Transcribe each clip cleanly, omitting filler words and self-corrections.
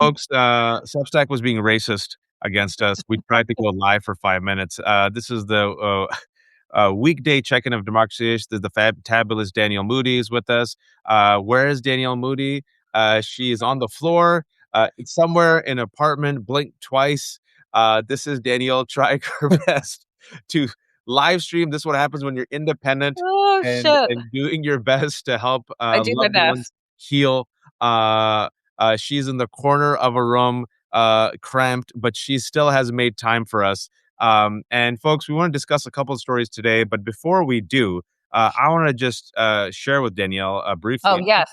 Folks, Substack was being racist against us. We tried to go live for 5 minutes. This is the weekday check-in of Democracy Ish. The fabulous Danielle Moody is with us. Where is Danielle Moody? She is on the floor, somewhere in an apartment. Blink twice. This is Danielle trying her best to live stream. This is what happens when you're independent Oh, shit. and doing your best to help I do my loved ones best. heal. She's in the corner of a room, cramped, but she still has made time for us. And folks, we want to discuss a couple of stories today, but before we do, I want to just share with Danielle Oh, briefly. yes.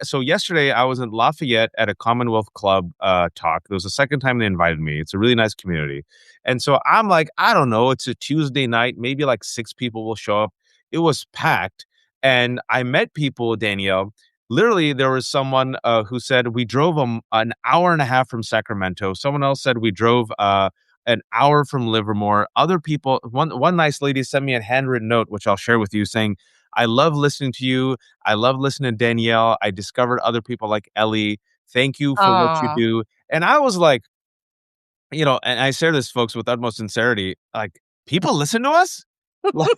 So yesterday I was in Lafayette at a Commonwealth Club talk. It was the second time they invited me. It's a really nice community, and so I'm like, I don't know. It's a Tuesday night. Maybe like 6 people will show up. It was packed, and I met people. Danielle, literally, there was someone who said we drove an hour and a half from Sacramento. Someone else said we drove an hour from Livermore. Other people, one nice lady sent me a handwritten note, which I'll share with you, saying, "I love listening to you. I love listening to Danielle. I discovered other people like Ellie. Thank you for what you Oh, do." And I was like, and I share this, folks, with utmost sincerity. Like, people listen to us? Like,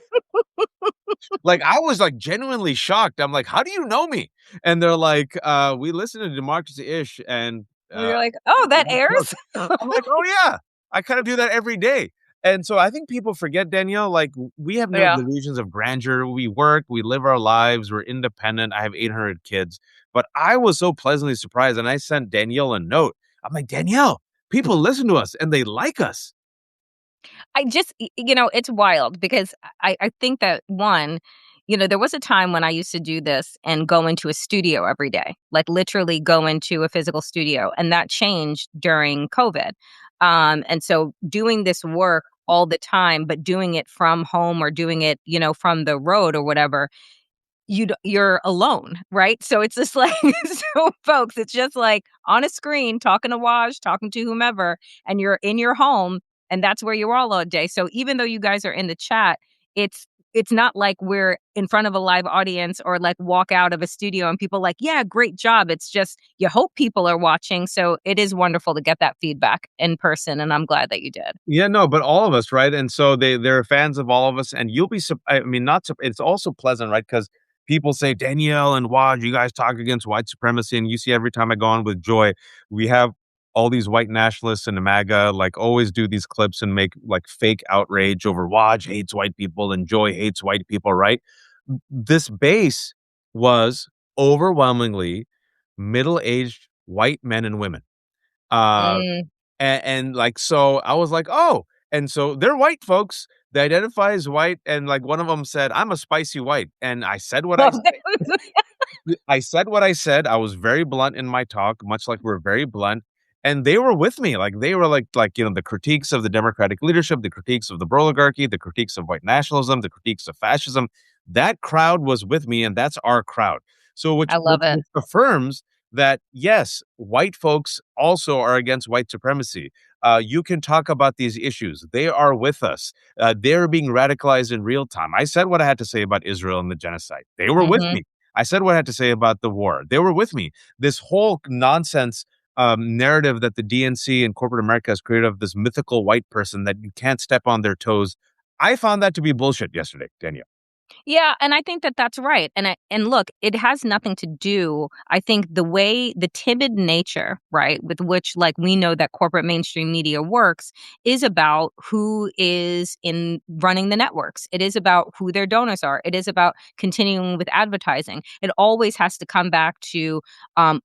like, I was like genuinely shocked. I'm like, how do you know me? And they're like, we listen to Democracy Ish. And you're like, oh, that airs? I'm like, oh yeah, I kind of do that every day. And so I think people forget, Danielle, like we have no Yeah. delusions of grandeur. We work, we live our lives, we're independent. I have 800 kids. But I was so pleasantly surprised. And I sent Danielle a note. I'm like, Danielle, people listen to us and they like us. I just, it's wild because I think that one, there was a time when I used to do this and go into a studio every day, like literally go into a physical studio. And that changed during COVID. And so doing this work all the time, but doing it from home or doing it, from the road or whatever, you're alone, right? So it's just like so folks, it's just like on a screen talking to Waj, talking to whomever, and you're in your home, and that's where you're all day. So even though you guys are in the chat, it's not like we're in front of a live audience or like walk out of a studio and people like, yeah, great job. It's just you hope people are watching. So it is wonderful to get that feedback in person, and I'm glad that you did. Yeah, no, but all of us, right? And so they're fans of all of us, and you'll be. I mean, not. It's also pleasant, right? Because people say Danielle and Wad, you guys talk against white supremacy, and you see every time I go on with Joy, we have all these white nationalists and the MAGA like always do these clips and make like fake outrage over Waj hates white people and Joy hates white people, right? This base was overwhelmingly middle-aged white men and women. Uh, Mm. and like, so I was like, "Oh," and so they're white folks. They identify as white, and, like, one of them said, "I'm a spicy white," and I said what I said. I said what I said. I was very blunt in my talk, much like we're very blunt, and they were with me. Like, they were the critiques of the Democratic leadership, the critiques of the oligarchy, the critiques of white nationalism, the critiques of fascism. That crowd was with me, and that's our crowd. So which I which love it. which affirms that, yes, white folks also are against white supremacy. You can talk about these issues. They are with us. They're being radicalized in real time. I said what I had to say about Israel and the genocide. They were with Mhm. me. I said what I had to say about the war. They were with me. This whole nonsense narrative that the DNC and corporate America has created of this mythical white person that you can't step on their toes. I found that to be bullshit yesterday, Danielle. Yeah, and I think that that's right. And look, it has nothing to do. I think the timid nature, right, with which like we know that corporate mainstream media works, is about who is in running the networks. It is about who their donors are. It is about continuing with advertising. It always has to come back to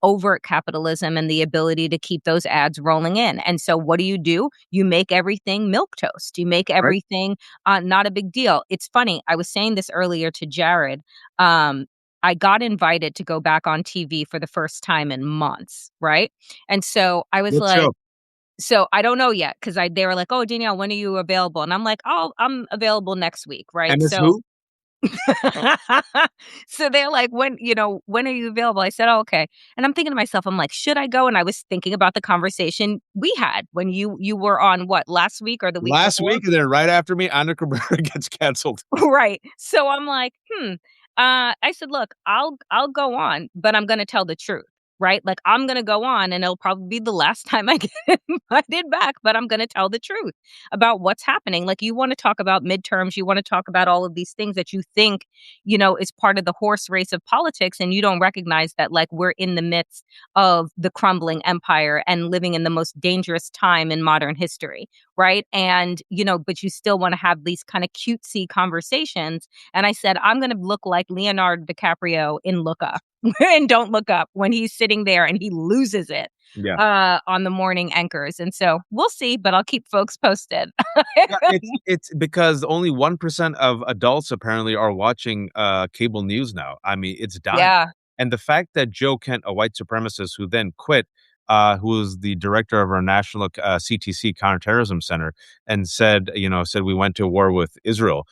overt capitalism and the ability to keep those ads rolling in. And so, what do? You make everything milk toast. You make Right? everything not a big deal. It's funny. I was saying this earlier to Jared. Um, I got invited to go back on TV for the first time in months, right? And so I was Let's like, show. so I don't know yet because I they were like, "Oh, Danielle, when are you available?" And I'm like, "Oh, I'm available next week, right?" And it's So who? so they're like, when are you available? I said, oh, okay. And I'm thinking to myself, I'm like, should I go? And I was thinking about the conversation we had when you were on what, last week or the week Last before? week, and then right after me, Anna Cabrera gets canceled. Right. So I'm like, I said, look, I'll go on, but I'm gonna tell the truth. right? Like, I'm gonna go on, and it'll probably be the last time I get invited back, but I'm gonna tell the truth about what's happening. Like, you wanna talk about midterms, you wanna talk about all of these things that you think, is part of the horse race of politics, and you don't recognize that, like, we're in the midst of the crumbling empire and living in the most dangerous time in modern history, right? And, but you still wanna have these kinda cutesy conversations, and I said, "I'm gonna look like Leonardo DiCaprio in Look Up." And Don't Look Up when he's sitting there and he loses it Yeah. on the morning anchors. And so we'll see, but I'll keep folks posted. Yeah, it's because only 1% of adults apparently are watching cable news now. I mean, it's dying. Yeah. And the fact that Joe Kent, a white supremacist who then quit, who was the director of our national CTC counterterrorism center, and said we went to war with Israel.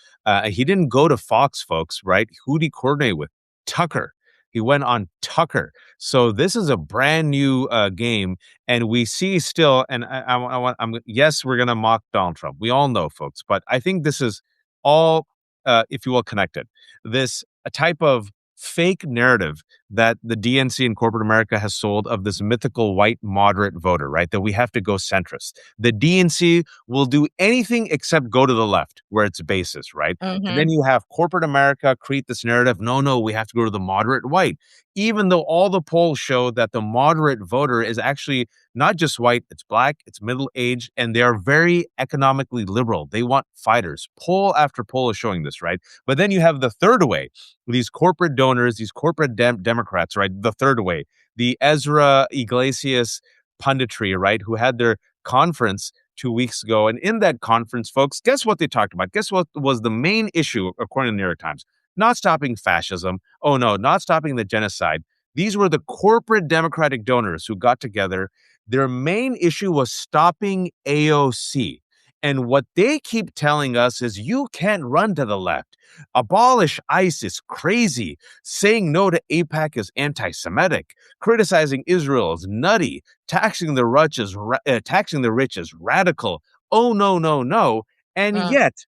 He didn't go to Fox, folks, right? Who did he coordinate with? Tucker. He went on Tucker. So this is a brand new game, and we see still. And I want. Yes, we're gonna mock Donald Trump. We all know, folks, but I think this is all, if you will, connected. This a type of fake narrative that the DNC and corporate America has sold of this mythical white moderate voter, right? That we have to go centrist. The DNC will do anything except go to the left where it's basis, right? And then Mhm. you have corporate America create this narrative. No, no, we have to go to the moderate white, even though all the polls show that the moderate voter is actually not just white, it's black, it's middle aged, and they are very economically liberal. They want fighters. Poll after poll is showing this, right? But then you have the third way, these corporate donors, these corporate Democrats, right? The third way, the Ezra Iglesias punditry, right? Who had their conference 2 weeks ago. And in that conference, folks, guess what they talked about? Guess what was the main issue, according to the New York Times? Not stopping fascism. Oh, no, not stopping the genocide. These were the corporate Democratic donors who got together. Their main issue was stopping AOC. And what they keep telling us is you can't run to the left. Abolish ICE is crazy. Saying no to APAC is anti-Semitic. Criticizing Israel is nutty. Taxing the rich is radical. Oh, no, no, no. And Mm. yet,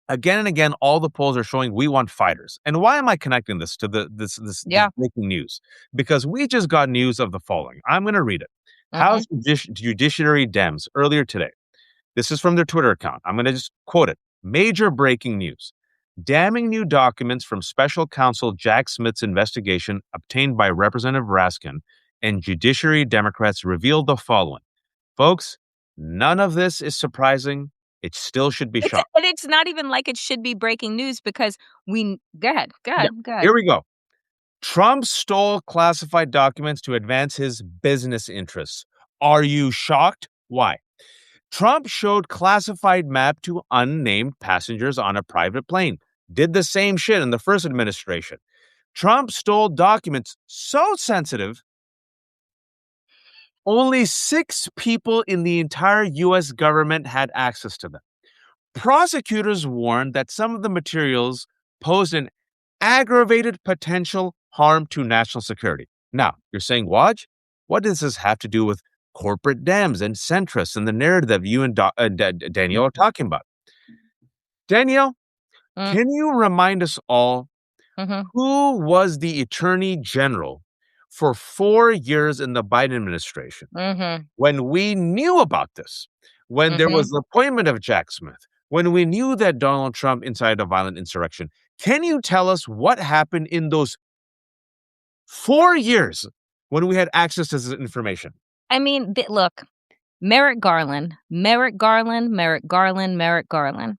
again and again, all the polls are showing we want fighters. And why am I connecting this to this Yeah. breaking news? Because we just got news of the following. I'm going to read it. Mhm. House Judiciary Dems earlier today. This is from their Twitter account. I'm going to just quote it. Major breaking news. Damning new documents from special counsel Jack Smith's investigation obtained by Representative Raskin and Judiciary Democrats revealed the following. Folks, none of this is surprising. It still should be It's shocking. and it's not even like it should be breaking news because we go ahead, go Yeah, ahead, go ahead. here we go. Trump stole classified documents to advance his business interests. Are you shocked? Why? Trump showed classified map to unnamed passengers on a private plane. Did the same shit in the first administration. Trump stole documents so sensitive, only 6 people in the entire US government had access to them. Prosecutors warned that some of the materials posed an aggravated potential harm to national security. Now, you're saying, Waj, what does this have to do with corporate Dems and centrists and the narrative that you and Danielle are talking about? Danielle, Mm, can you remind us all mhm, who was the attorney general for 4 years in the Biden administration mhm, when we knew about this, when there mhm. was the appointment of Jack Smith, when we knew that Donald Trump incited a violent insurrection? Can you tell us what happened in those 4 years when we had access to this information? I mean, look, Merrick Garland, Merrick Garland, Merrick Garland, Merrick Garland.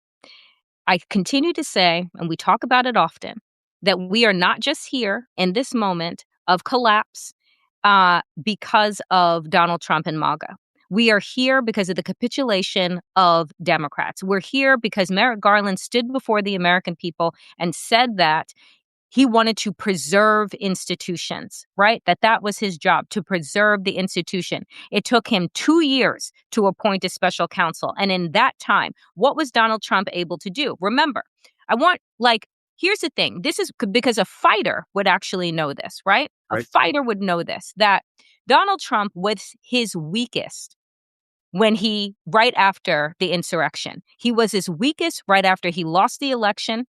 I continue to say, and we talk about it often, that we are not just here in this moment of collapse because of Donald Trump and MAGA. We are here because of the capitulation of Democrats. We're here because Merrick Garland stood before the American people and said that he wanted to preserve institutions, right? That was his job, to preserve the institution. It took him 2 years to appoint a special counsel. And in that time, what was Donald Trump able to do? Remember, here's the thing. This is because a fighter would actually know this, right? A Right? fighter would know this, that Donald Trump was his weakest right after the insurrection. He was his weakest right after he lost the election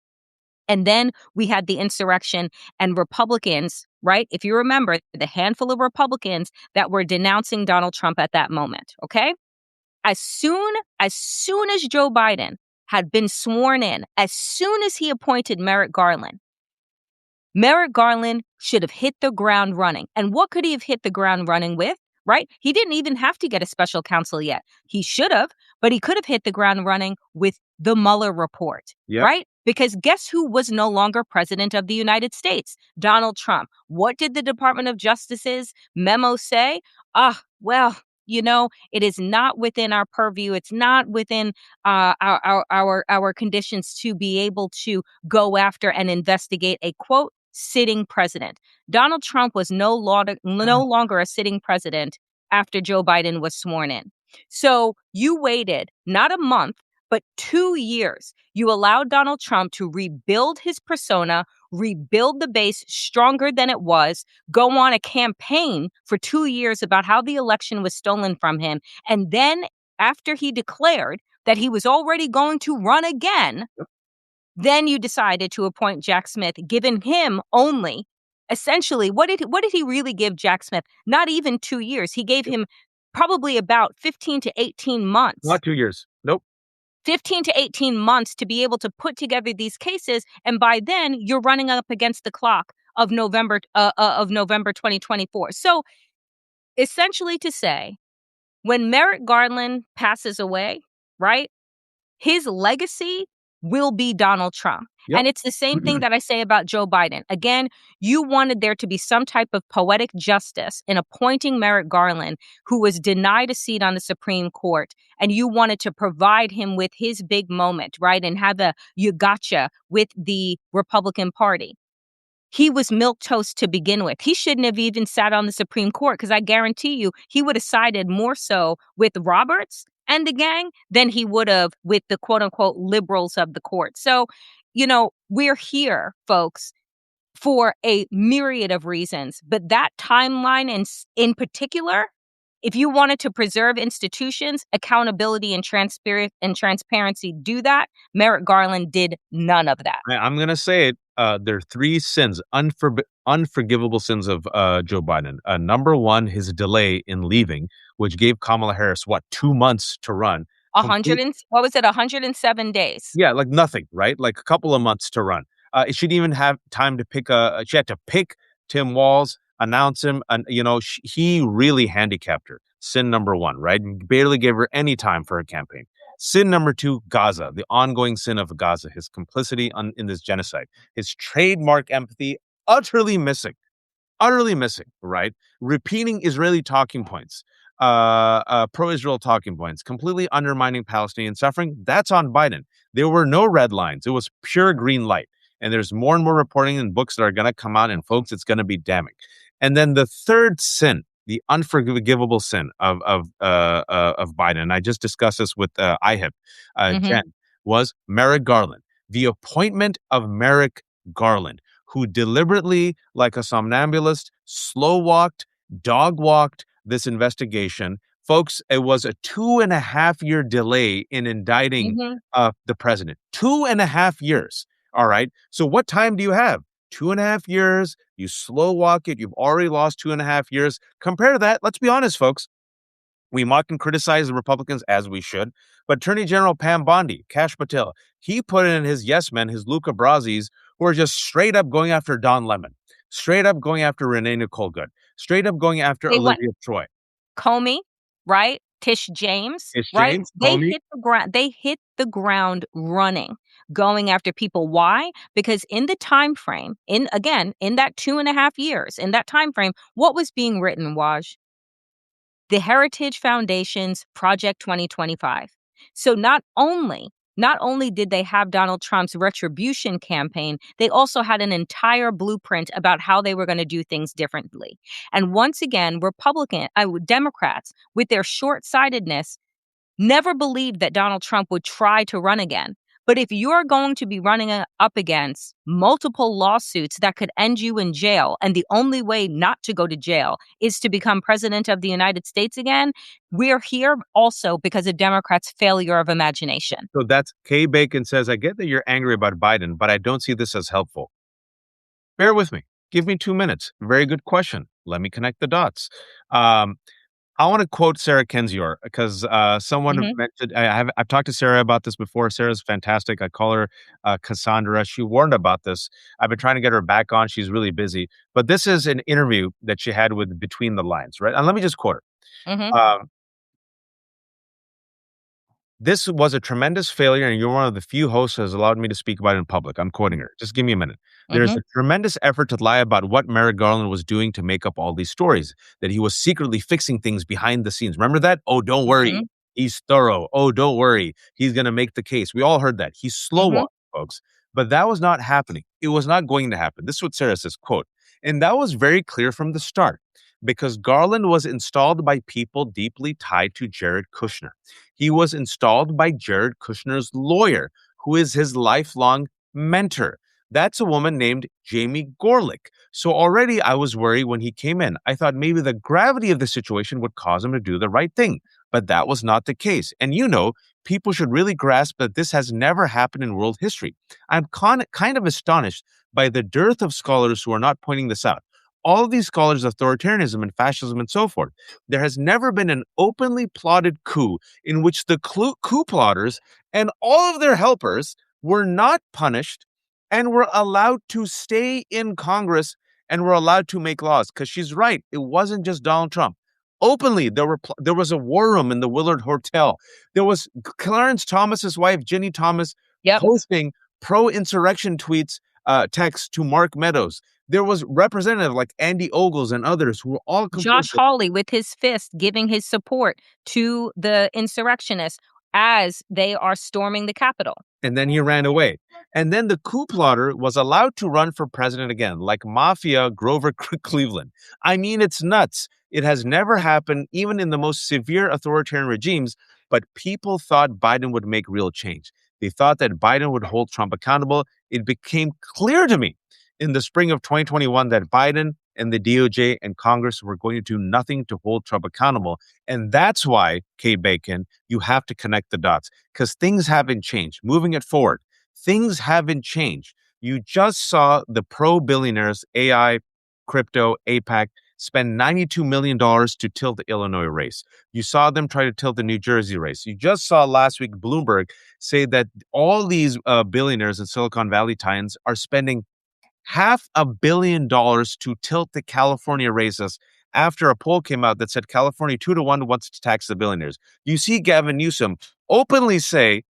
And then we had the insurrection and Republicans, right? If you remember, the handful of Republicans that were denouncing Donald Trump at that moment, okay? As soon as Joe Biden had been sworn in, as soon as he appointed Merrick Garland should have hit the ground running. And what could he have hit the ground running with? Right? He didn't even have to get a special counsel yet. He should have, but he could have hit the ground running with the Mueller report, Yep. right? Because guess who was no longer president of the United States? Donald Trump. What did the Department of Justice's memo say? Well, it is not within our purview. It's not within our conditions to be able to go after and investigate a quote sitting president. Donald Trump was no longer a sitting president after Joe Biden was sworn in. So you waited not a month, but 2 years. You allowed Donald Trump to rebuild his persona, rebuild the base stronger than it was, go on a campaign for 2 years about how the election was stolen from him. And then after he declared that he was already going to run again, then you decided to appoint Jack Smith, giving him only essentially what did he really give Jack Smith? Not even 2 years. He gave him probably about 15 to 18 months. Not 2 years. Nope. 15 to 18 months to be able to put together these cases, and by then you're running up against the clock of November 2024. So essentially to say, when Merrick Garland passes away, right? His legacy will be Donald Trump. Yep. And it's the same thing that I say about Joe Biden. Again, you wanted there to be some type of poetic justice in appointing Merrick Garland, who was denied a seat on the Supreme Court. And you wanted to provide him with his big moment, right? And have a you gotcha with the Republican Party. He was milquetoast to begin with. He shouldn't have even sat on the Supreme Court because I guarantee you he would have sided more so with Roberts and the gang than he would have with the quote unquote liberals of the court. So, we're here, folks, for a myriad of reasons. But that timeline in particular, if you wanted to preserve institutions, accountability and transparency, do that. Merrick Garland did none of that. I'm going to say it. There are three sins, unforgivable sins of Joe Biden. Number one, his delay in leaving, which gave Kamala Harris, 2 months to run. 107 days. Yeah, like nothing, right? Like a couple of months to run. She didn't even have time to she had to pick Tim Walz, announce him, and he really handicapped her. Sin number one, right? Barely gave her any time for her campaign. Sin number two, Gaza, the ongoing sin of Gaza, his complicity in this genocide, his trademark empathy, utterly missing, right? Repeating Israeli talking points, pro-Israel talking points, completely undermining Palestinian suffering. That's on Biden. There were no red lines. It was pure green light. And there's more and more reporting and books that are going to come out, and folks, it's going to be damning. And then the third sin, the unforgivable sin of Biden, and I just discussed this with IHIP, Jen, was Merrick Garland. The appointment of Merrick Garland, who deliberately, like a somnambulist, slow-walked, dog-walked this investigation. Folks, it was a 2.5-year delay in indicting the president. 2.5 years. All right. So what time do you have? 2.5 years. You slow walk it. You've already lost 2.5 years. Compare that. Let's be honest, folks. We mock and criticize the Republicans as we should, but Attorney General Pam Bondi, Kash Patel, he put in his yes men, his Luca Brazis, who are just straight up going after Don Lemon, straight up going after Renee Nicole Good, straight up going after Olivia Troy. Comey, right? Tish James, right? They hit the ground running, going after people. Why? Because in the time frame, in that 2.5 years, in that time frame, what was being written, Waj? The Heritage Foundation's Project 2025. So not only did they have Donald Trump's retribution campaign, they also had an entire blueprint about how they were going to do things differently. And once again, Democrats, with their short-sightedness, never believed that Donald Trump would try to run again. But if you're going to be running up against multiple lawsuits that could end you in jail, and the only way not to go to jail is to become president of the United States again, we're here also because of Democrats' failure of imagination. So that's Kay Bacon says, I get that you're angry about Biden, but I don't see this as helpful. Bear with me. Give me 2 minutes. Very good question. Let me connect the dots. Um, I want to quote Sarah Kendzior because someone Hmm. mentioned. I've talked to Sarah about this before. Sarah's fantastic. I call her Cassandra. She warned about this. I've been trying to get her back on. She's really busy. But this is an interview that she had with Between the Lines, right? And let me just quote Hmm. her. This was a tremendous failure, and you're one of the few hosts who has allowed me to speak about it in public. I'm quoting her. Just give me a minute. There's Hmm. a tremendous effort to lie about what Merrick Garland was doing to make up all these stories, that he was secretly fixing things behind the scenes. Remember that? Oh, don't worry. Hmm. He's thorough. Oh, don't worry. He's going to make the case. We all heard that. He's slow Hmm. walking, folks. But that was not happening. It was not going to happen. This is what Sarah says, quote, and that was very clear from the start because Garland was installed by people deeply tied to Jared Kushner. He was installed by Jared Kushner's lawyer, who is his lifelong mentor. That's a woman named Jamie Gorlick. So already I was worried when he came in. I thought maybe the gravity of the situation would cause him to do the right thing, but that was not the case. And people should really grasp that this has never happened in world history. I'm kind of astonished by the dearth of scholars who are not pointing this out. All of these scholars of authoritarianism and fascism and so forth. There has never been an openly plotted coup in which the coup plotters and all of their helpers were not punished and were allowed to stay in Congress and were allowed to make laws. Because she's right, it wasn't just Donald Trump. Openly, there was a war room in the Willard Hotel. There was Clarence Thomas's wife, Ginny Thomas, Yep. posting pro-insurrection tweets, texts to Mark Meadows. There was representative like Andy Ogles and others who were all Josh complicit. Hawley with his fist giving his support to the insurrectionists as they are storming the Capitol. And then he ran away. And then the coup plotter was allowed to run for president again, like Mafia Grover Cleveland. I mean, it's nuts. It has never happened, even in the most severe authoritarian regimes, but people thought Biden would make real change. They thought that Biden would hold Trump accountable. It became clear to me in the spring of 2021 that Biden and the DOJ and Congress were going to do nothing to hold Trump accountable. And that's why, Kay Bacon, you have to connect the dots because things haven't changed. Moving it forward, things haven't changed. You just saw the pro billionaires, AI, crypto, APAC, spend $92 million to tilt the Illinois race. You saw them try to tilt the New Jersey race. You just saw last week Bloomberg say that all these billionaires and Silicon Valley tie-ins are spending $500 million to tilt the California races after a poll came out that said California 2-1 wants to tax the billionaires. You see Gavin Newsom openly say,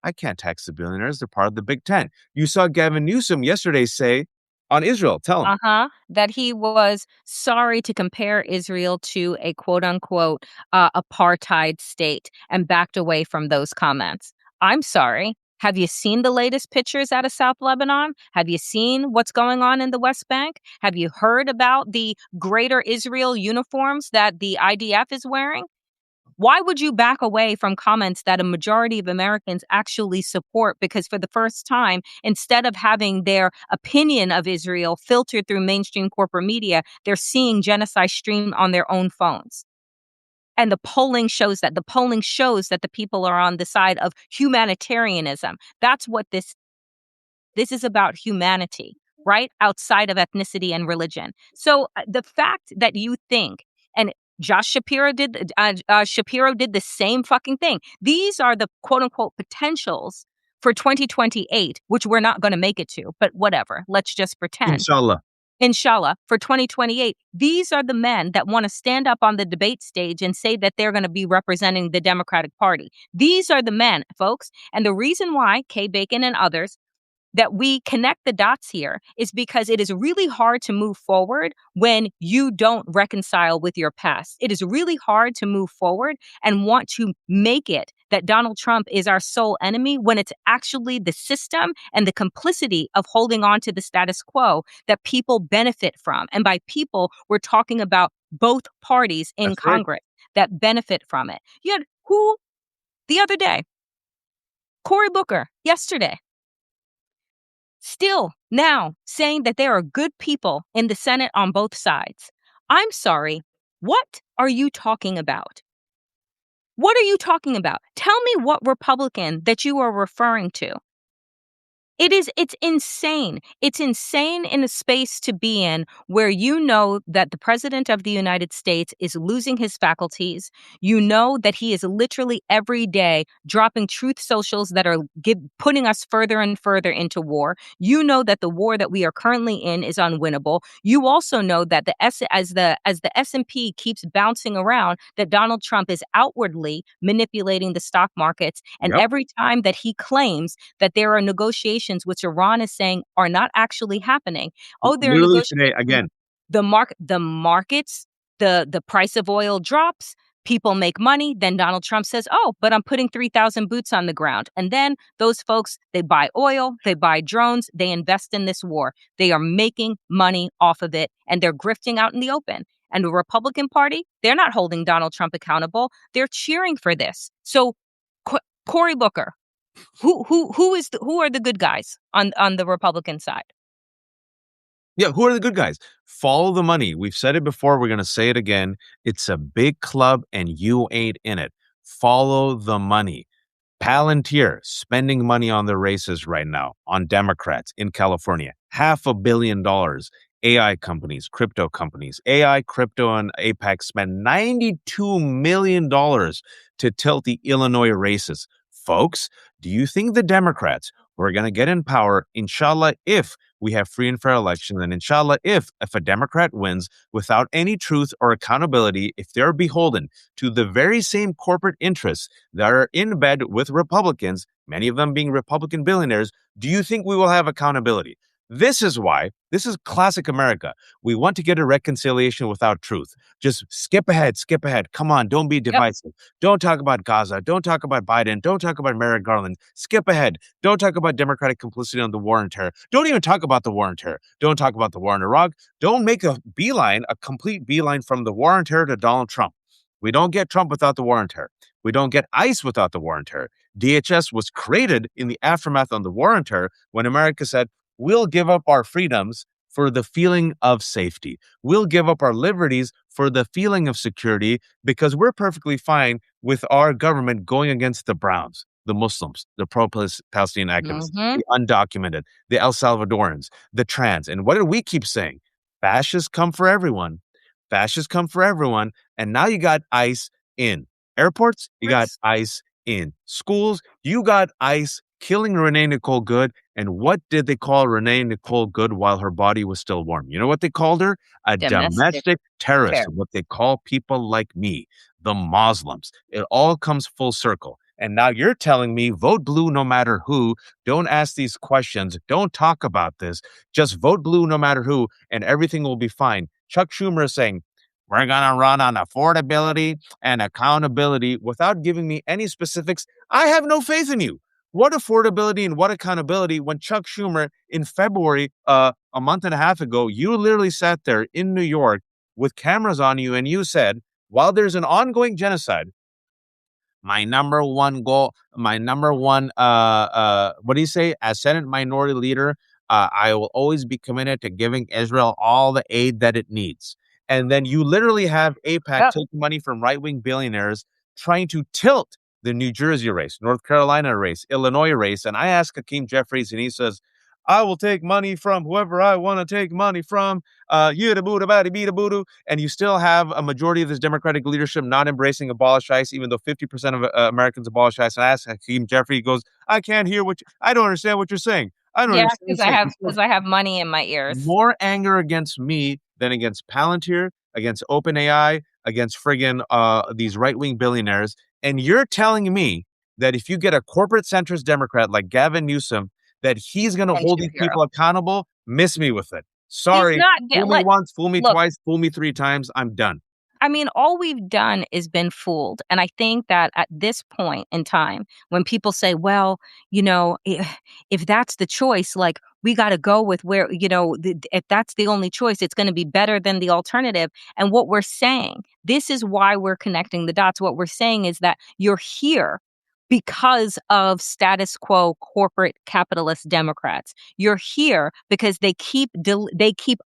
I can't tax the billionaires. They're part of the Big Ten. You saw Gavin Newsom yesterday say on Israel, tell him. Uh-huh. That he was sorry to compare Israel to a quote unquote apartheid state and backed away from those comments. I'm sorry. Have you seen the latest pictures out of South Lebanon? Have you seen what's going on in the West Bank? Have you heard about the Greater Israel uniforms that the IDF is wearing? Why would you back away from comments that a majority of Americans actually support? Because for the first time, instead of having their opinion of Israel filtered through mainstream corporate media, they're seeing genocide stream on their own phones. And the polling shows that. The polling shows that the people are on the side of humanitarianism. That's what this is about, humanity, right? Outside of ethnicity and religion. So the fact that you think, and Shapiro did the same fucking thing. These are the quote unquote potentials for 2028, which we're not going to make it to, but whatever. Let's just pretend. Inshallah. Inshallah, for 2028, these are the men that want to stand up on the debate stage and say that they're going to be representing the Democratic Party. These are the men, folks. And the reason why Kay Bacon and others that we connect the dots here is because it is really hard to move forward when you don't reconcile with your past. It is really hard to move forward and want to make it that Donald Trump is our sole enemy when it's actually the system and the complicity of holding on to the status quo that people benefit from. And by people, we're talking about both parties in That's right. Congress that benefit from it. Yet, who the other day, Cory Booker, yesterday, still now saying that there are good people in the Senate on both sides. I'm sorry. What are you talking about? What are you talking about? Tell me what Republican that you are referring to. It's insane. It's insane in a space to be in where you know that the president of the United States is losing his faculties. You know that he is literally every day dropping truth socials that are putting us further and further into war. You know that the war that we are currently in is unwinnable. You also know that as the S&P keeps bouncing around, that Donald Trump is outwardly manipulating the stock markets, and Yep. every time that he claims that there are negotiations which Iran is saying are not actually happening. Oh, there are Literally today, negotiations. again, The markets, the price of oil drops, people make money, then Donald Trump says, "Oh, but I'm putting 3,000 boots on the ground." And then those folks, they buy oil, they buy drones, they invest in this war. They are making money off of it, and they're grifting out in the open. And the Republican Party, they're not holding Donald Trump accountable. They're cheering for this. So Cory Booker, who are the good guys on the Republican side? yeah, who are the good guys? Follow the money. We've said it before. We're going to say it again. It's a big club and you ain't in it. Follow the money. Palantir spending money on the races right now on Democrats in California. $500 million. AI companies, crypto companies, AI, crypto, and APAC spend $92 million to tilt the Illinois races. Folks, do you think the Democrats who are going to get in power, inshallah, if we have free and fair elections, and inshallah, if a Democrat wins without any truth or accountability, if they're beholden to the very same corporate interests that are in bed with Republicans, many of them being Republican billionaires, do you think we will have accountability? This is why, this is classic America. We want to get a reconciliation without truth. Just skip ahead, skip ahead. Come on, don't be Yep. divisive. Don't talk about Gaza. Don't talk about Biden. Don't talk about Merrick Garland. Skip ahead. Don't talk about Democratic complicity on the war on terror. Don't even talk about the war on terror. Don't talk about the war in Iraq. Don't make a beeline, a complete beeline from the war on terror to Donald Trump. We don't get Trump without the war on terror. We don't get ICE without the war on terror. DHS was created in the aftermath on the war on terror when America said, we'll give up our freedoms for the feeling of safety. We'll give up our liberties for the feeling of security because we're perfectly fine with our government going against the Browns, the Muslims, the pro-Palestinian activists, Mhm. the undocumented, the El Salvadorans, the trans. And what did we keep saying? Fascists come for everyone. Fascists come for everyone. And now you got ICE in airports, you got Courts. ICE in schools, you got ICE killing Renee Nicole Good. And what did they call Renee Nicole Good while her body was still warm? You know what they called her? A Domestic domestic terrorist, terror. what they call people like me, the Muslims. It all comes full circle. And now you're telling me vote blue no matter who. Don't ask these questions. Don't talk about this. Just vote blue no matter who, and everything will be fine. Chuck Schumer is saying, we're going to run on affordability and accountability without giving me any specifics. I have no faith in you. What affordability and what accountability when Chuck Schumer in February, a month and a half ago, you literally sat there in New York with cameras on you and you said, while there's an ongoing genocide, my number one goal, my number one, what do you say? As Senate Minority Leader, I will always be committed to giving Israel all the aid that it needs. And then you literally have APAC Yep. taking money from right wing billionaires trying to tilt the New Jersey race, North Carolina race, Illinois race. And I asked Hakeem Jeffries, and he says, I will take money from whoever I want to take money from. Yida booda bada bida booda. And you still have a majority of this Democratic leadership not embracing abolish ICE, even though 50% of Americans abolish ICE. And I asked Hakeem Jeffrey, he goes, I can't hear I don't understand what you're saying. I don't Yeah, understand what you're because I saying. have because I have money in my ears. More anger against me than against Palantir, against OpenAI, against friggin' these right wing billionaires. And you're telling me that if you get a corporate centrist Democrat like Gavin Newsom, that he's going to And hold your these hero. people accountable? Miss me with it. He's Sorry. not Fool get me like once, fool me look, twice, fool me three times. I'm done. I mean, all we've done is been fooled. And I think that at this point in time, when people say, well, if that's the choice, like we got to go with where, if that's the only choice, it's going to be better than the alternative. And what we're saying, this is why we're connecting the dots. What we're saying is that you're here because of status quo corporate capitalist Democrats. You're here because they keep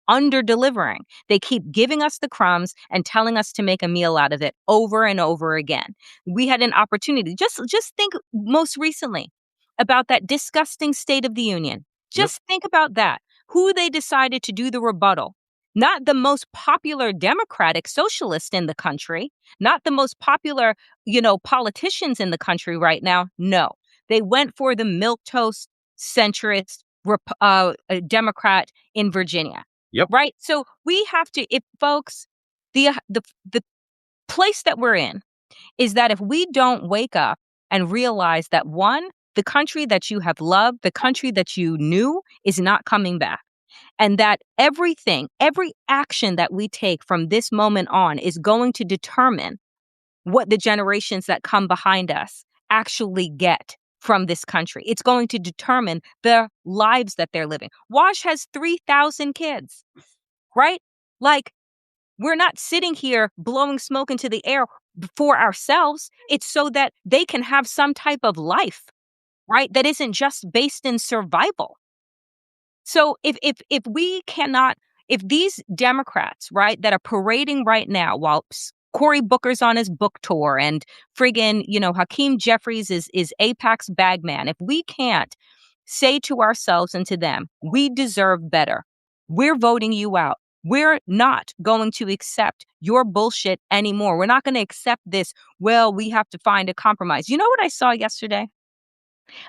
under delivering. They keep giving us the crumbs and telling us to make a meal out of it over and over again. We had an opportunity. Just think most recently about that disgusting State of the Union. Yep. Just think about that. Who they decided to do the rebuttal. Not the most popular Democratic socialist in the country, not the most popular, politicians in the country right now. No, they went for the milquetoast centrist Democrat in Virginia. Yep. Right. So we have to, if folks, the place that we're in is that if we don't wake up and realize that one, the country that you have loved, the country that you knew is not coming back. And that every action that we take from this moment on is going to determine what the generations that come behind us actually get from this country. It's going to determine the lives that they're living. Wash has 3,000 kids, right? Like, we're not sitting here blowing smoke into the air for ourselves. It's so that they can have some type of life, right? That isn't just based in survival. So if we cannot, if these Democrats, right, that are parading right now while Cory Booker's on his book tour and friggin', Hakeem Jeffries is Apex bagman, if we can't say to ourselves and to them, we deserve better, we're voting you out. We're not going to accept your bullshit anymore. We're not going to accept this. Well, we have to find a compromise. You know what I saw yesterday?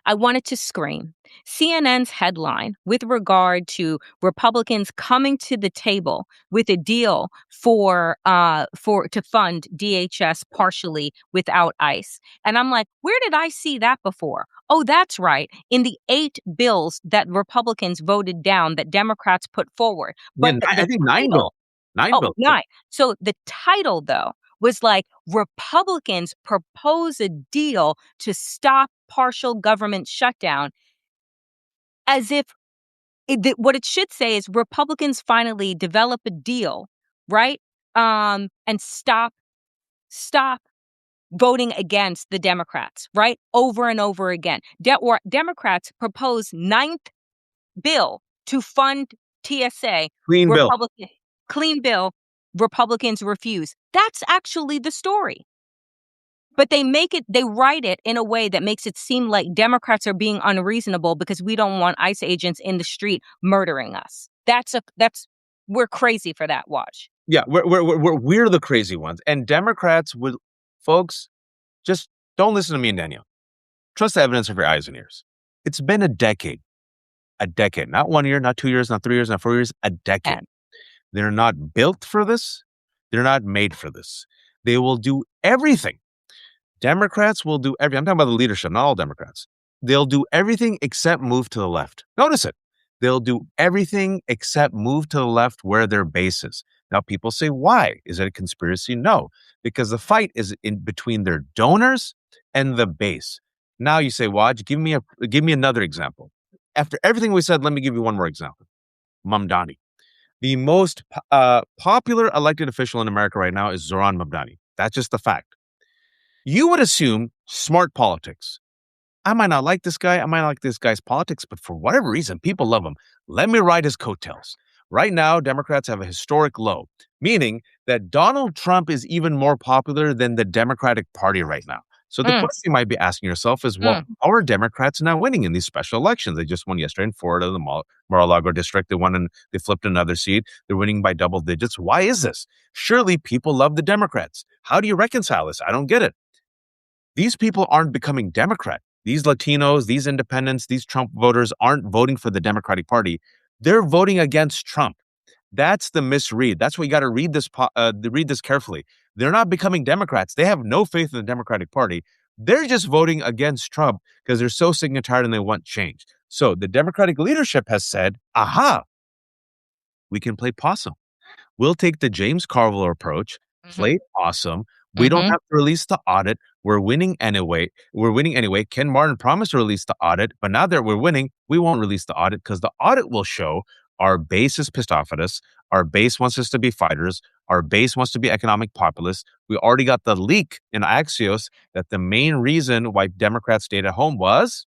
I wanted to scream. CNN's headline with regard to Republicans coming to the table with a deal to fund DHS partially without ICE. And I'm like, where did I see that before? Oh, that's right. In the 8 bills that Republicans voted down that Democrats put forward. Yeah, But I the think 9 title, bill. 9 oh, bill. 9. So the title, though, was like Republicans propose a deal to stop partial government shutdown, as if what it should say is Republicans finally develop a deal, right? And stop voting against the Democrats, right? Over and over again. Or Democrats propose 9th bill to fund TSA. Clean bill. Clean bill. Republicans refuse. That's actually the story. But they write it in a way that makes it seem like Democrats are being unreasonable because we don't want ICE agents in the street murdering us. We're crazy for that, Watch. Yeah, we're the crazy ones. And Democrats would, folks, just don't listen to me and Danielle. Trust the evidence of your eyes and ears. It's been a decade, not 1 year, not 2 years, not 3 years, not 4 years, a decade. And They're not built for this. They're not made for this. They will do everything. Democrats will do everything. I'm talking about the leadership, not all Democrats. They'll do everything except move to the left. Notice it. They'll do everything except move to the left where their base is. Now, people say, why? Is it a conspiracy? No, because the fight is in between their donors and the base. Now you say, Waj, give me another example. After everything we said, let me give you one more example. Mamdani. The most popular elected official in America right now is Zoran Mamdani. That's just the fact. You would assume smart politics. I might not like this guy. I might not like this guy's politics, but for whatever reason, people love him. Let me ride his coattails. Right now, Democrats have a historic low, meaning that Donald Trump is even more popular than the Democratic Party right now. So the question you might be asking yourself is, well, how are Democrats now winning in these special elections? They just won yesterday in Florida, the Mar-a-Lago district. They flipped another seat. They're winning by double digits. Why is this? Surely people love the Democrats. How do you reconcile this? I don't get it. These people aren't becoming Democrat. These Latinos, these independents, these Trump voters aren't voting for the Democratic Party. They're voting against Trump. That's the misread. That's why you got to read this carefully. They're not becoming Democrats. They have no faith in the Democratic Party. They're just voting against Trump because they're so sick and tired and they want change. So the Democratic leadership has said, aha, we can play possum. We'll take the James Carville approach, play possum. We don't have to release the audit. We're winning anyway. Ken Martin promised to release the audit, but now that we're winning, we won't release the audit because the audit will show Our base is pissed off at us. Our base wants us to be fighters. Our base wants to be economic populists. We already got the leak in Axios that the main reason why Democrats stayed at home was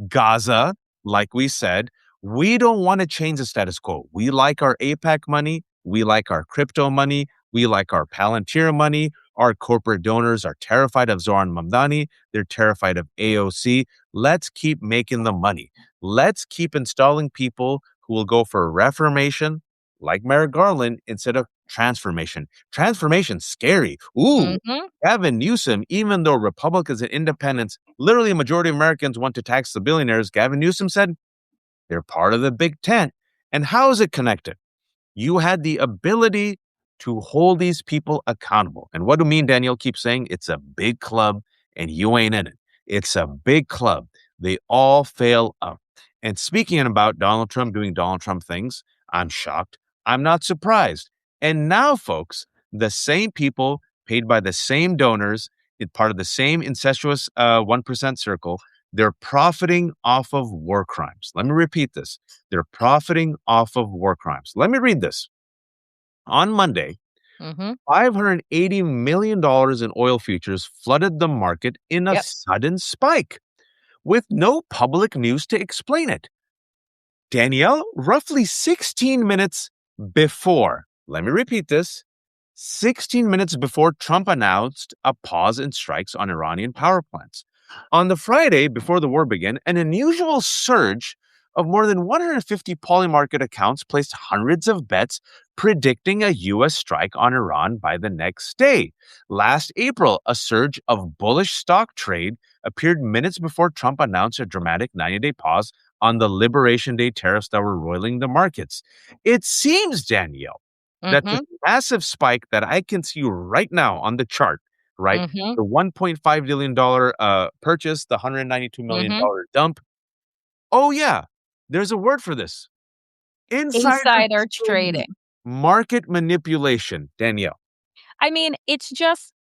Gaza, like we said. We don't want to change the status quo. We like our APAC money. We like our crypto money. We like our Palantir money. Our corporate donors are terrified of Zoran Mamdani. They're terrified of AOC. Let's keep making the money. Let's keep installing people who will go for reformation, like Merrick Garland, instead of transformation. Transformation's scary. Ooh, Mhm. Gavin Newsom, even though Republicans and independents, literally a majority of Americans want to tax the billionaires, Gavin Newsom said they're part of the big tent. And how is it connected? You had the ability to hold these people accountable. And what do me and Danielle keep saying? It's a big club and you ain't in it. It's a big club. They all fail up. And speaking about Donald Trump doing Donald Trump things, I'm shocked. I'm not surprised. And now, folks, the same people paid by the same donors, part of the same incestuous 1% circle, they're profiting off of war crimes. Let me repeat this. They're profiting off of war crimes. Let me read this. On Monday, Mhm. $580 million in oil futures flooded the market in a Yep. sudden spike with no public news to explain it. Danielle, roughly 16 minutes before, let me repeat this, 16 minutes before Trump announced a pause in strikes on Iranian power plants. On the Friday before the war began, an unusual surge of more than 150 polymarket accounts placed hundreds of bets predicting a U.S. strike on Iran by the next day. Last April, a surge of bullish stock trade appeared minutes before Trump announced a dramatic 90-day pause on the Liberation Day tariffs that were roiling the markets. It seems, Danielle, that this Mhm. massive spike that I can see right now on the chart, right? Mhm. The $1.5 billion purchase, the $192 million Mhm. dump. Oh, yeah, there's a word for this. Insider Insider trading, trading. market manipulation, Danielle. I mean, it's just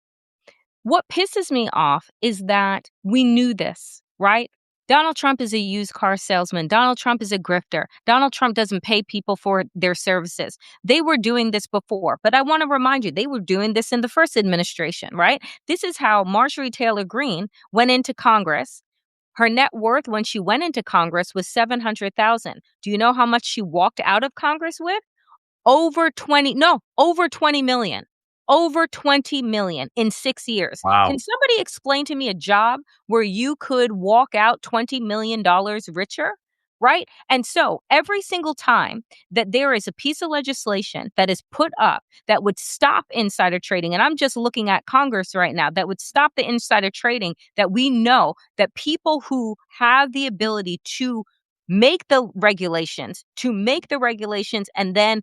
what pisses me off is that we knew this, right? Donald Trump is a used car salesman. Donald Trump is a grifter. Donald Trump doesn't pay people for their services. They were doing this before, but I want to remind you, they were doing this in the first administration, right? This is how Marjorie Taylor Greene went into Congress. Her net worth when she went into Congress was 700,000. Do you know how much she walked out of Congress with? Over 20 million. Over 20 million in 6 years. Can Wow. somebody explain to me a job where you could walk out $20 million richer? Right? And so every single time that there is a piece of legislation that is put up that would stop insider trading, and I'm just looking at Congress right now, that would stop the insider trading, that we know that people who have the ability to make the regulations and then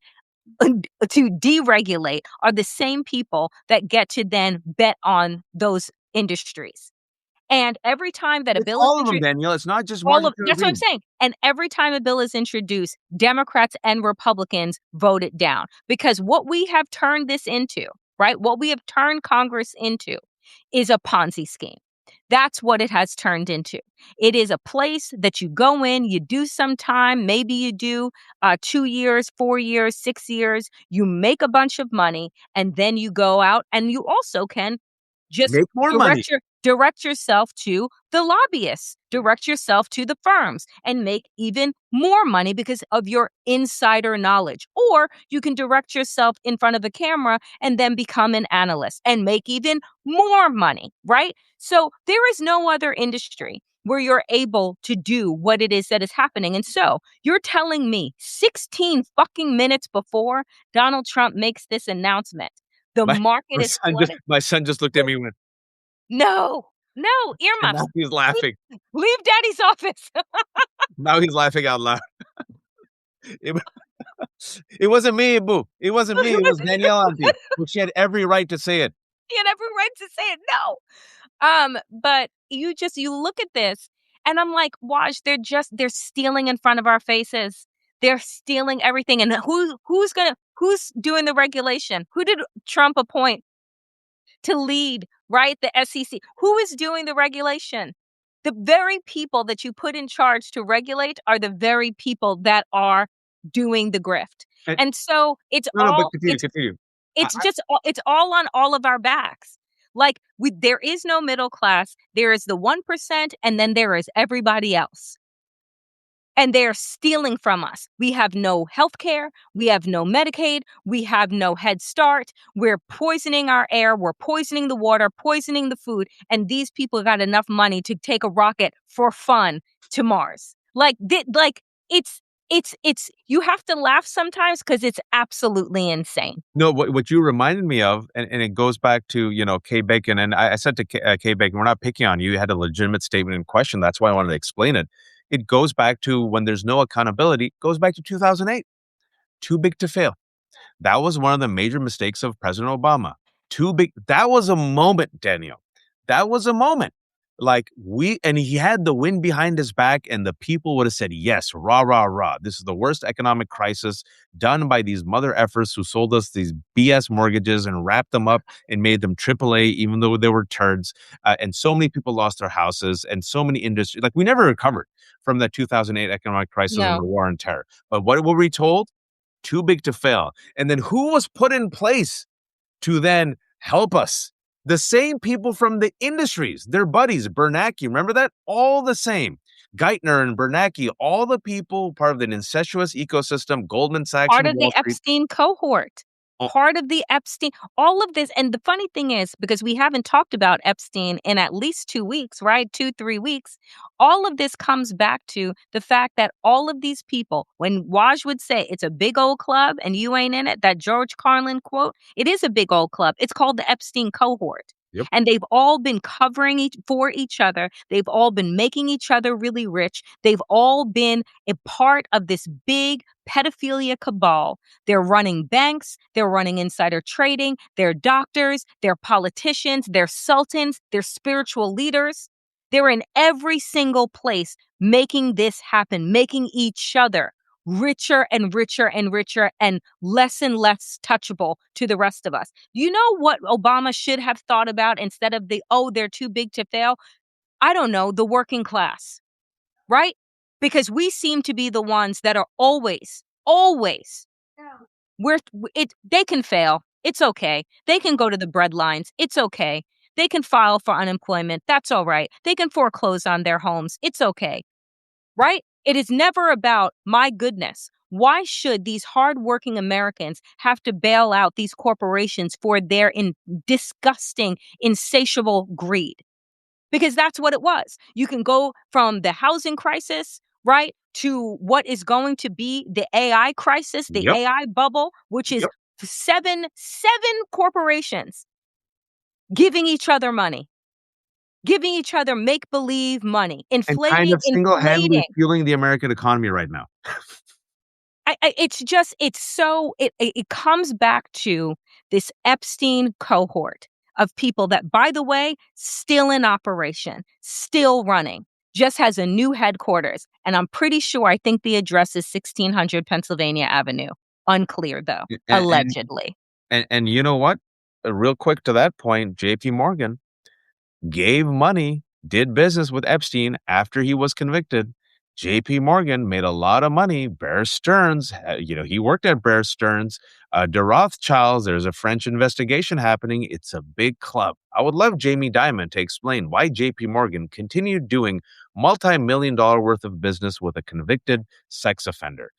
to deregulate are the same people that get to then bet on those industries. And every time that a It's bill is all of them, introduced, Danielle. It's not just all Marjorie of Taylor that's what I'm Greene. saying. And every time a bill is introduced, Democrats and Republicans vote it down because what we have turned this into, right? What we have turned Congress into is a Ponzi scheme. That's what it has turned into. It is a place that you go in, you do some time, maybe you do 2 years, 4 years, 6 years, you make a bunch of money, and then you go out and you also can just Make more money. direct yourself to the lobbyists, direct yourself to the firms and make even more money because of your insider knowledge. Or you can direct yourself in front of a camera and then become an analyst and make even more money, right? So there is no other industry where you're able to do what it is that is happening. And so you're telling me 16 fucking minutes before Donald Trump makes this announcement, the My, market my is son just flooded. my son just looked at me and went, No, no, and now earmuffs. he's Leave laughing. leave daddy's office. Now he's laughing out loud. It, it wasn't me, boo. It wasn't me. It was Danielle Auntie. But she had every right to say it. He had every right to say it, no. But you look at this and I'm like, watch, they're stealing in front of our faces. They're stealing everything. And who's doing the regulation? Who did Trump appoint to lead, right? The SEC. Who is doing the regulation? The very people that you put in charge to regulate are the very people that are doing the grift. And And so no, no, but continue, continue. I it's all on all of our backs. Like there is no middle class. There is the 1% and then there is everybody else. And they're stealing from us. We have no health care. We have no Medicaid. We have no Head Start. We're poisoning our air. We're poisoning the water, poisoning the food. And these people got enough money to take a rocket for fun to Mars. It's you have to laugh sometimes because it's absolutely insane. No, what you reminded me of, and it goes back to, Kay Bacon, and I said to Kay Bacon, we're not picking on you. You had a legitimate statement in question. That's why I wanted to explain it. It goes back to when there's no accountability, it goes back to 2008. Too big to fail. That was one of the major mistakes of President Obama. Too big. That was a moment, Daniel. That was a moment. And he had the wind behind his back, and the people would have said, yes, rah, rah, rah. This is the worst economic crisis done by these mother effers who sold us these BS mortgages and wrapped them up and made them AAA, even though they were turds. And so many people lost their houses, and so many industries. Like, we never recovered from the 2008 economic crisis and No. the war on terror. But what were we told? Too big to fail. And then who was put in place to then help us? The same people from the industries, their buddies, Bernanke, remember that? All the same. Geithner and Bernanke, all the people part of the incestuous ecosystem, Goldman Sachs Part and of the Wall Street. Epstein cohort. Oh, Part of the Epstein, all of this. And the funny thing is, because we haven't talked about Epstein in at least 2 weeks, right? 2, 3 weeks. All of this comes back to the fact that all of these people, when Waj would say it's a big old club and you ain't in it, that George Carlin quote, it is a big old club. It's called the Epstein cohort. yep. And they've all been covering for each other. They've all been making each other really rich. They've all been a part of this big pedophilia cabal. They're running banks. They're running insider trading. They're doctors. They're politicians. They're sultans. They're spiritual leaders. They're in every single place making this happen, making each other richer and richer and richer and less touchable to the rest of us. You know what Obama should have thought about instead of they're too big to fail? I don't know, the working class, right? Because we seem to be the ones that are always, they can fail. It's okay. They can go to the breadlines. It's okay. They can file for unemployment. That's all right. They can foreclose on their homes. It's okay. Right? It is never about, my goodness, why should these hardworking Americans have to bail out these corporations for their disgusting, insatiable greed? Because that's what it was. You can go from the housing crisis, right, to what is going to be the AI crisis, the Yep. AI bubble, which is Yep. seven corporations giving each other money, giving each other make-believe money, And kind of single-handedly inflating. fueling the American economy right now. It comes back to this Epstein cohort of people that, by the way, still in operation, still running, just has a new headquarters. And I'm pretty sure, I think the address is 1600 Pennsylvania Avenue. Unclear, though, And, and, allegedly. and you know what? Real quick to that point, JP Morgan gave money, did business with Epstein after he was convicted. JP Morgan made a lot of money. Bear Stearns, he worked at Bear Stearns. De Rothschilds, there's a French investigation happening. It's a big club. I would love Jamie Dimon to explain why JP Morgan continued doing multi-million-dollar worth of business with a convicted sex offender.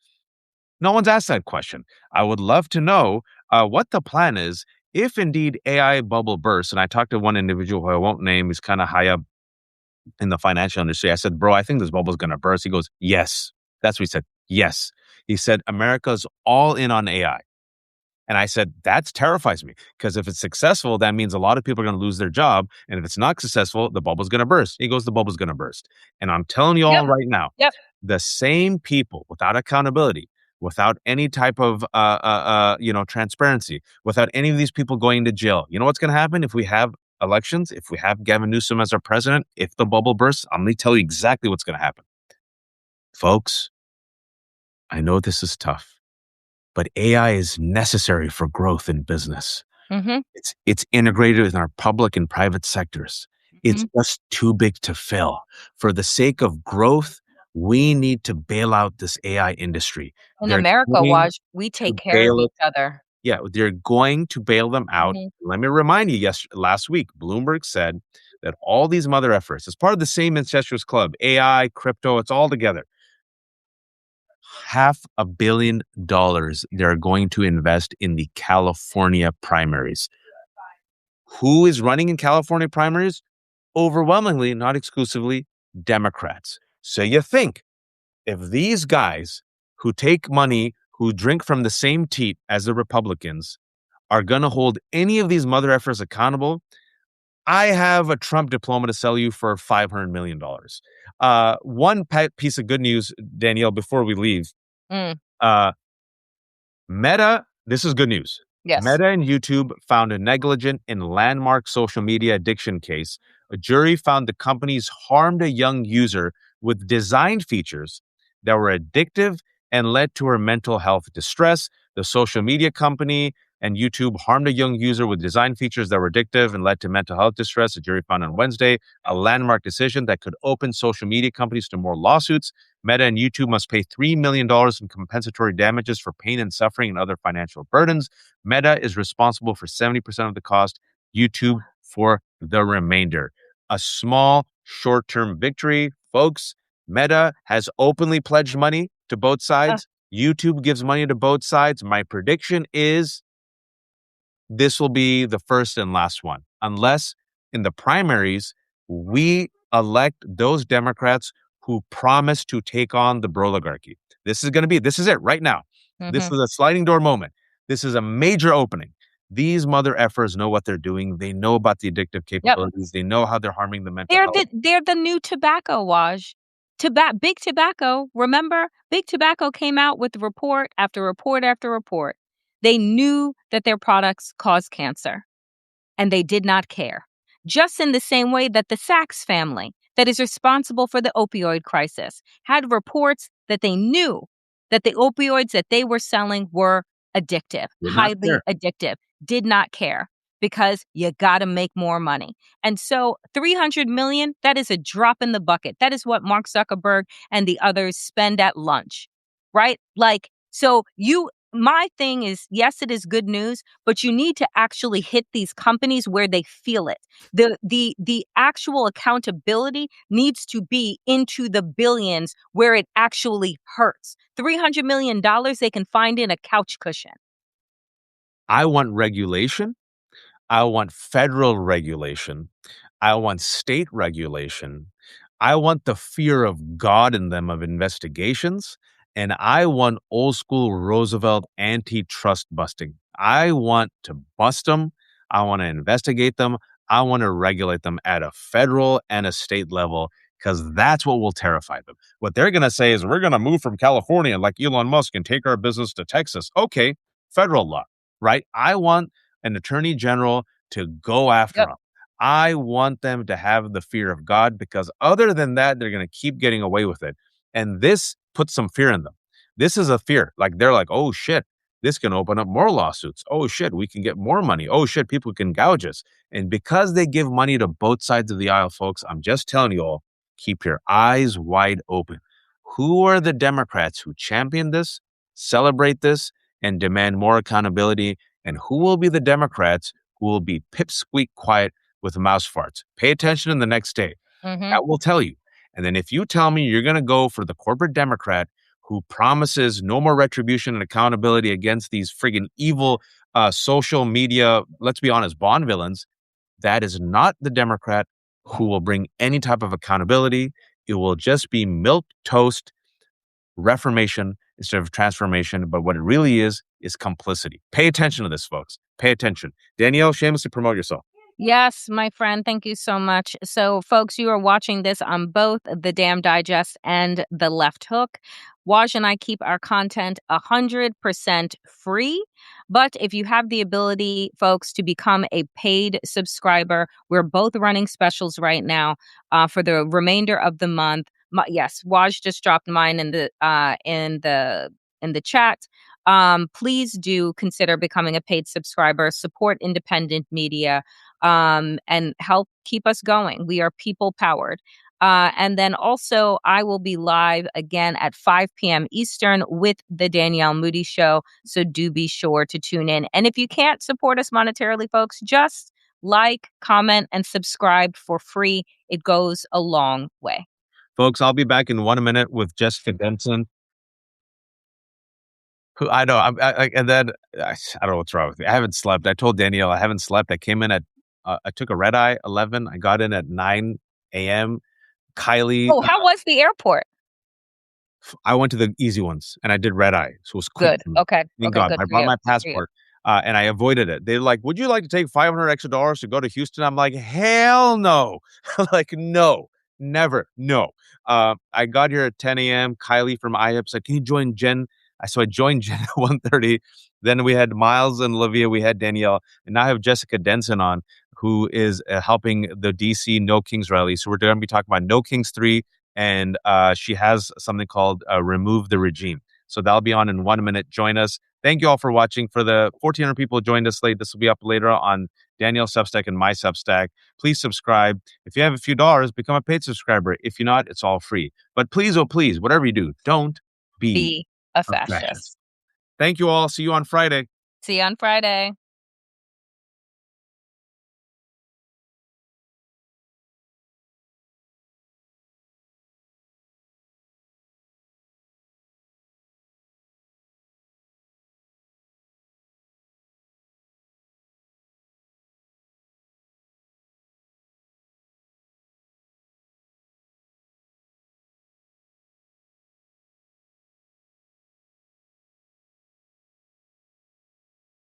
No one's asked that question. I would love to know what the plan is if indeed AI bubble bursts. And I talked to one individual who I won't name. He's kind of high up in the financial industry. I said, bro, I think this bubble's going to burst. He goes, yes. That's what he said. Yes. He said, America's all in on AI. And I said, that terrifies me, because if it's successful, that means a lot of people are going to lose their job. And if it's not successful, the bubble's going to burst. He goes, the bubble's going to burst. And I'm telling you all Yep. right now, Yep. the same people without accountability, without any type of transparency, without any of these people going to jail. You know what's going to happen if we have elections, if we have Gavin Newsom as our president, if the bubble bursts? I'm going to tell you exactly what's going to happen. Folks, I know this is tough, but AI is necessary for growth in business. Mm-hmm. It's integrated in our public and private sectors. It's just too big to fail. For the sake of growth, We need to bail out this AI industry. In They're America, going Waj, we take to care of bail each it. other. Yeah, they're going to bail them out. Mhm. Let me remind you, last week, Bloomberg said that all these mother efforts, as part of the same incestuous club, AI, crypto, it's all together. $500 million they're going to invest in the California primaries. Who is running in California primaries? Overwhelmingly, not exclusively, Democrats. So you think if these guys who take money, who drink from the same teat as the Republicans, are going to hold any of these mother effers accountable, I have a Trump diploma to sell you for $500 million. One piece of good news, Danielle, before we leave. Mm, Uh, Meta, this is good news. yes. Meta and YouTube found a negligent and landmark social media addiction case. A jury found the companies harmed a young user with design features that were addictive and led to her mental health distress. The social media company and YouTube harmed a young user with design features that were addictive and led to mental health distress. The jury found on Wednesday a landmark decision that could open social media companies to more lawsuits. Meta and YouTube must pay $3 million in compensatory damages for pain and suffering and other financial burdens. Meta is responsible for 70% of the cost, YouTube for the remainder. A small short term victory, folks. Meta has openly pledged money to both Uh, sides. YouTube gives money to both sides. My prediction is this will be the first and last one, unless in the primaries, we elect those Democrats who promise to take on the oligarchy. This is it right now. This mhm. is a sliding door moment. This is a major opening. These mother effers know what they're doing. They know about the addictive Yep. capabilities. They know how they're harming the mental health. They're the new tobacco, Waj. Big Tobacco, remember? Big Tobacco came out with report after report after report. They knew that their products cause cancer, and they did not care. Just in the same way that the Sachs family, that is responsible for the opioid crisis, had reports that they knew that the opioids that they were selling were addictive, Did not highly care. addictive, did not care because you got to make more money. And so 300 million, that is a drop in the bucket. That is what Mark Zuckerberg and the others spend at lunch, right? Like, so my thing is, yes, it is good news, but you need to actually hit these companies where they feel it. The actual accountability needs to be into the billions where it actually hurts. $300 million they can find in a couch cushion. I want regulation. I want federal regulation. I want state regulation. I want the fear of God in them of investigations. And I want old school Roosevelt antitrust busting. I want to bust them. I want to investigate them. I want to regulate them at a federal and a state level because that's what will terrify them. What they're going to say is, we're going to move from California like Elon Musk and take our business to Texas. Okay, federal law, right? I want an attorney general to go after Yep. them. I want them to have the fear of God because other than that, they're going to keep getting away with it. And this puts some fear in them. This is a fear. Like they're like, oh shit, this can open up more lawsuits. Oh shit, we can get more money. Oh shit, people can gouge us. And because they give money to both sides of the aisle, folks, I'm just telling you all, keep your eyes wide open. Who are the Democrats who champion this, celebrate this, and demand more accountability? And who will be the Democrats who will be pipsqueak quiet with mouse farts? Pay attention in the next day. Mhm. That will tell you. And then if you tell me you're going to go for the corporate Democrat who promises no more retribution and accountability against these friggin' evil social media, let's be honest, Bond villains, that is not the Democrat who will bring any type of accountability. It will just be milk toast reformation instead of transformation. But what it really is complicity. Pay attention to this, folks. Pay attention. Danielle, shamelessly promote yourself. Yes, my friend. Thank you so much. So, folks, you are watching this on both the Damn Digest and the Left Hook. Waj and I keep our content 100% free. But if you have the ability, folks, to become a paid subscriber, we're both running specials right now for the remainder of the month. Yes, Waj just dropped mine in the chat. Please do consider becoming a paid subscriber. Support independent media and help keep us going. We are people powered. And then also, I will be live again at 5 p.m. Eastern with the Danielle Moody Show. So do be sure to tune in. And if you can't support us monetarily, folks, just like, comment, and subscribe for free. It goes a long way. Folks, I'll be back in 1 minute with Jessica Denson. Who I know, and then I don't know what's wrong with me. I haven't slept. I told Danielle I haven't slept. I came in at, I took a red eye 11. I got in at 9 a.m. Kylie, Oh, how was the airport? I went to the easy ones and I did red eye, so it was quick Good. for me. Okay. Thank Okay. God. Good I for brought you. my Good for you. passport, and I avoided it. They're like, "Would you like to take $500 extra dollars to go to Houston?" I'm like, "Hell no!" Like, no, never, no. I got here at 10 a.m. Kylie from IHIP said, "Can you join Jen?" So I joined Jen at 1:30. Then we had Miles and Olivia. We had Danielle, and now I have Jessica Denson on, who is helping the DC No Kings rally. So we're going to be talking about No Kings 3, and she has something called Remove the Regime. So that'll be on in 1 minute. Join us. Thank you all for watching. For the 1,400 people who joined us late, this will be up later on Daniel's Substack and my Substack. Please subscribe. If you have a few dollars, become a paid subscriber. If you're not, it's all free. But please, oh please, whatever you do, don't be Be a a fascist. fascist. Thank you all. See you on Friday. See you on Friday.